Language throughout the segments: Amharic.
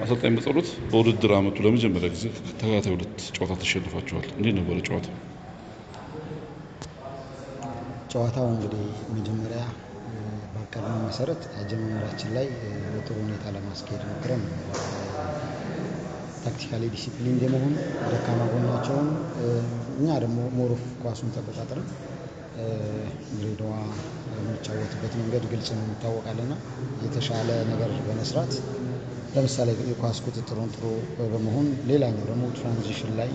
አሰልጣኝ በጸሎት በውድድር አመቱ ለመጀመሪያ ጊዜ ተከታታይ ሁለት ጨዋታ ተሸንፋችኋል። እንዴት ነበር ጨዋታው? ጨዋታው እንግዲህ መጀመሪያ ባቀድነው መሰረት አጀማመራችን ላይ በጥሩ ሁኔታ ለማስኬድ ሞክረን ታክቲካሊ ዲሲፕሊን የመሆን ደካማ ጎናቸውን እኛ ደግሞ ሞሮፍ ኳሱን ተቆጣጥረን ድሬዳዋ የሚጫወትበት መንገድ ግልጽ ነው ይታወቃልና የተሻለ ነገር በመስራት ለምሳሌ የኳስ ቁጥጥሩን ጥሩ በመሆን ሌላኛው ደግሞ ትራንዚሽን ላይ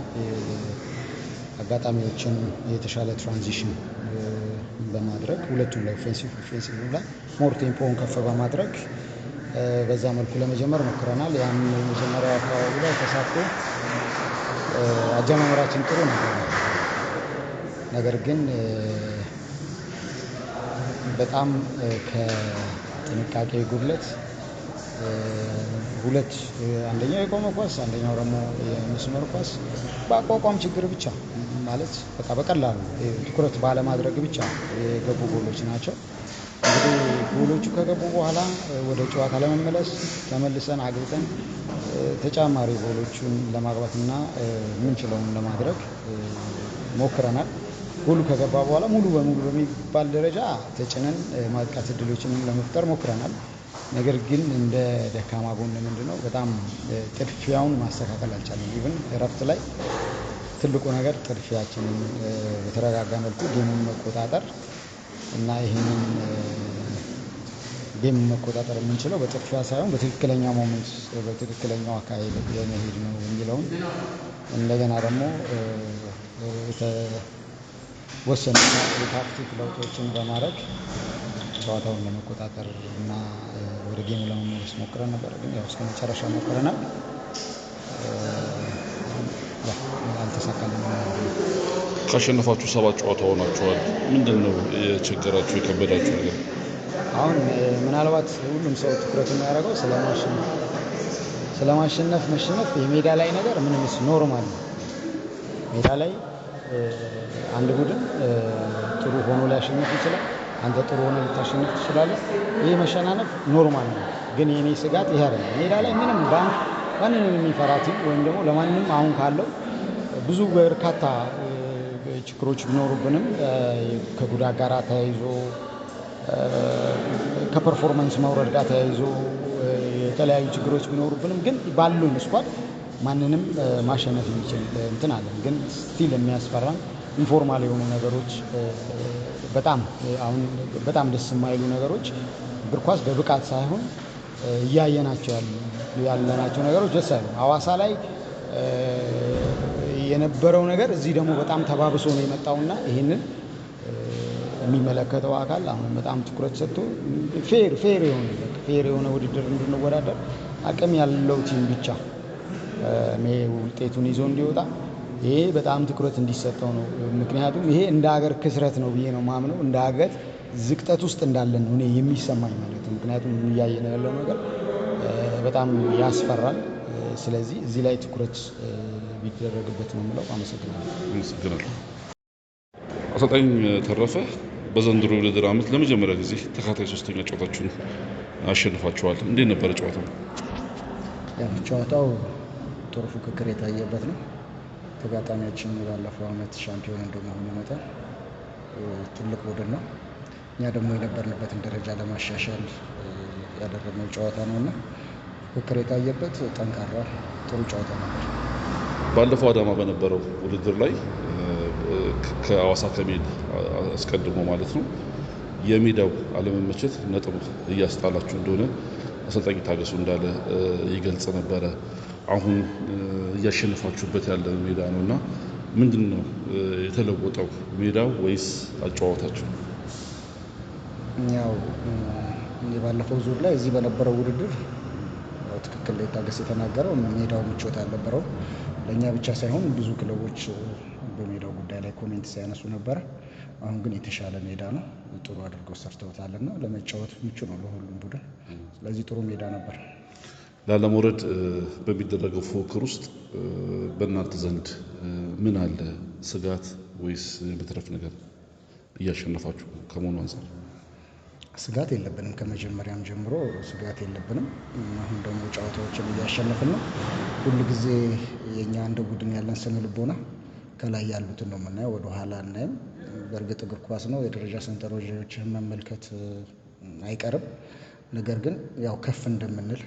አጋጣሚዎችን የተሻለ ትራንዚሽን በማድረግ ሁለቱም ላይ ኦፌንሲቭ ላይ ሞር ቴምፖውን ከፍ በማድረግ በዛ መልኩ ለመጀመር ሞክረናል። ያን የመጀመሪያ አካባቢ ላይ ተሳክቶ አጀማመራችን ጥሩ ነበር። ነገር ግን በጣም ከጥንቃቄ ጉድለት ሁለት አንደኛው የቆመ ኳስ አንደኛው ደግሞ የመስመር ኳስ በአቋቋም ችግር ብቻ ማለት በቃ በቀላሉ ትኩረት ባለማድረግ ብቻ የገቡ ጎሎች ናቸው። እንግዲህ ጎሎቹ ከገቡ በኋላ ወደ ጨዋታ ለመመለስ ተመልሰን አግብተን ተጨማሪ ጎሎቹን ለማግባትና ምንችለውን ለማድረግ ሞክረናል። ጎሉ ከገባ በኋላ ሙሉ በሙሉ በሚባል ደረጃ ተጭነን ማጥቃት እድሎችን ለመፍጠር ሞክረናል። ነገር ግን እንደ ደካማ ጎን ምንድነው በጣም ጥድፊያውን ማስተካከል አልቻለም። ኢቭን እረፍት ላይ ትልቁ ነገር ጥድፊያችንን በተረጋጋ መልኩ ጌሙን መቆጣጠር እና ይሄንን ጌም መቆጣጠር የምንችለው በጥድፊያ ሳይሆን በትክክለኛው ሞመንት በትክክለኛው አካባቢ በመሄድ ነው የሚለውን እንደገና ደግሞ የተወሰኑ የታክቲክ ለውጦችን በማድረግ ጨዋታውን ለመቆጣጠር እና ወደ ጌሙ ለመመለስ ሞክረን ነበር። ግን ያው እስከ መጨረሻ ሞክረናል። አልተሳካልንም። ካሸነፋችሁ 7 ጨዋታ ሆናችኋል። ምንድነው የቸገራችሁ የከበዳችሁ ነገር? አሁን ምናልባት ሁሉም ሰው ትኩረት የሚያደርገው ስለማሸነፍ መሸነፍ የሜዳ ላይ ነገር ምንም ኖርማል ነው። ሜዳ ላይ አንድ ቡድን ጥሩ ሆኖ ሊያሸንፍ ይችላል። አንተ ጥሩ ሆኖ ልታሸንፍ ትችላለህ። ይሄ መሸናነፍ ኖርማል ነው። ግን የኔ ስጋት ይሄ አይደለም። ሜዳ ላይ ምንም ማንንም የሚፈራ ቲም ወይም ደግሞ ለማንም አሁን ካለው ብዙ በርካታ ችግሮች ቢኖሩብንም ከጉዳት ጋር ተያይዞ ከፐርፎርማንስ መውረድ ጋር ተያይዞ የተለያዩ ችግሮች ቢኖሩብንም ግን ባሉን ስኳድ ማንንም ማሸነፍ የሚችል እንትን አለን። ግን ስቲል የሚያስፈራን ኢንፎርማል የሆኑ ነገሮች በጣም ደስ የማይሉ ነገሮች እግር ኳስ በብቃት ሳይሆን እያየናቸው ያለናቸው ነገሮች ደስ አይሉም። ሐዋሳ ላይ የነበረው ነገር እዚህ ደግሞ በጣም ተባብሶ ነው የመጣውና ይሄንን የሚመለከተው አካል አሁን በጣም ትኩረት ሰጥቶ ፌር የሆነ ውድድር እንድንወዳደር አቅም ያለው ቲም ብቻ ውጤቱን ይዞ እንዲወጣ ይሄ በጣም ትኩረት እንዲሰጠው ነው። ምክንያቱም ይሄ እንደ ሀገር ክስረት ነው ብዬ ነው ማምነው። እንደ ሀገር ዝቅጠት ውስጥ እንዳለን ነው እኔ የሚሰማኝ ማለት ነው። ምክንያቱም እያየን ያለው ነገር በጣም ያስፈራል። ስለዚህ እዚህ ላይ ትኩረት ቢደረግበት ነው የምለው። አመሰግናለሁ። አሰልጣኝ ተረፈ በዘንድሮ ውድድር ዓመት ለመጀመሪያ ጊዜ ተከታታይ 3ኛ ጨዋታችሁን አሸንፋችኋል። እንዴት ነበር ጨዋታው? ጨዋታው ጥሩ ፉክክር የታየበት ነው። ተጋጣሚያችን ባለፈው ዓመት ሻምፒዮን እንደመሆኑ መጠን ትልቅ ቡድን ነው። እኛ ደግሞ የነበርንበትን ደረጃ ለማሻሻል ያደረግነው ጨዋታ ነውና ፉክክር የታየበት ጠንካራ ጥሩ ጨዋታ ነበር። ባለፈው አዳማ በነበረው ውድድር ላይ ከሐዋሳ ከሜዳ አስቀድሞ ማለት ነው የሜዳው አለመመቸት ነጥብ እያስጣላችሁ እንደሆነ አሰልጣኝ ታገሱ እንዳለ ይገልጽ ነበረ። አሁን እያሸነፋችሁበት ያለ ሜዳ ነውና ምንድነው የተለወጠው ሜዳው ወይስ አጨዋወታችሁ? ያው ባለፈው ዙር ላይ እዚህ በነበረው ውድድር ትክክል ላይ ታገስ የተናገረው ሜዳው ምቾት አልነበረው። ለእኛ ብቻ ሳይሆን ብዙ ክለቦች በሜዳው ጉዳይ ላይ ኮሜንት ሲያነሱ ነበር። አሁን ግን የተሻለ ሜዳ ነው። ጥሩ አድርገው ሰርተውታልና ለመጫወት ምቹ ነው ለሁሉም ቡድን። ስለዚህ ጥሩ ሜዳ ነበር። ላለመውረድ በሚደረገው ፉክክር ውስጥ በእናንተ ዘንድ ምን አለ? ስጋት ወይስ የመትረፍ ነገር እያሸነፋችሁ ከመሆኑ አንፃር? ስጋት የለብንም። ከመጀመሪያም ጀምሮ ስጋት የለብንም። አሁን ደግሞ ጨዋታዎችን እያሸነፍን ነው። ሁል ጊዜ የኛ እንደ ቡድን ያለን ስነ ልቦና ከላይ ያሉትን ነው የምናየው፣ ወደ ኋላ አናይም። በእርግጥ እግር ኳስ ነው፣ የደረጃ ሰንጠረዦችን መመልከት አይቀርም። ነገር ግን ያው ከፍ እንደምንል፣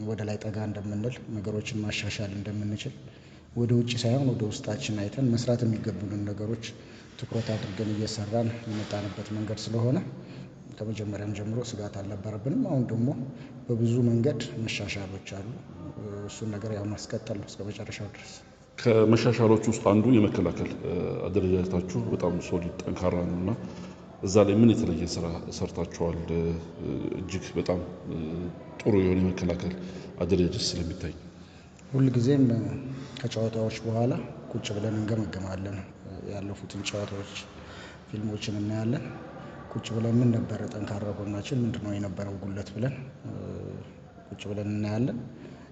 ወደ ላይ ጠጋ እንደምንል፣ ነገሮችን ማሻሻል እንደምንችል ወደ ውጭ ሳይሆን ወደ ውስጣችን አይተን መስራት የሚገቡንን ነገሮች ትኩረት አድርገን እየሰራን የመጣንበት መንገድ ስለሆነ ከመጀመሪያም ጀምሮ ስጋት አልነበረብንም። አሁን ደግሞ በብዙ መንገድ መሻሻሎች አሉ። እሱን ነገር ያው ማስቀጠል ነው እስከመጨረሻው ድረስ። ከመሻሻሎች ውስጥ አንዱ የመከላከል አደረጃጀታችሁ በጣም ሶሊድ ጠንካራ ነው እና እዛ ላይ ምን የተለየ ስራ ሰርታችኋል? እጅግ በጣም ጥሩ የሆነ የመከላከል አደረጃጀት ስለሚታይ ሁልጊዜም ከጨዋታዎች በኋላ ቁጭ ብለን እንገመገማለን። ያለፉትን ጨዋታዎች ፊልሞችን እናያለን። ቁጭ ብለን ምን ነበረ ጠንካራ ጎናችን፣ ምንድነው የነበረው ጉድለት ብለን ቁጭ ብለን እናያለን።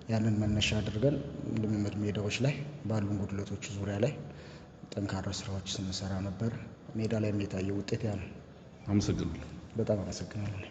ያንን መነሻ አድርገን ልምምድ ሜዳዎች ላይ ባሉን ጉድለቶች ዙሪያ ላይ ጠንካራ ስራዎች ስንሰራ ነበር። ሜዳ ላይ የታየው ውጤት ያ ነው። አመሰግናለሁ። በጣም አመሰግናለሁ።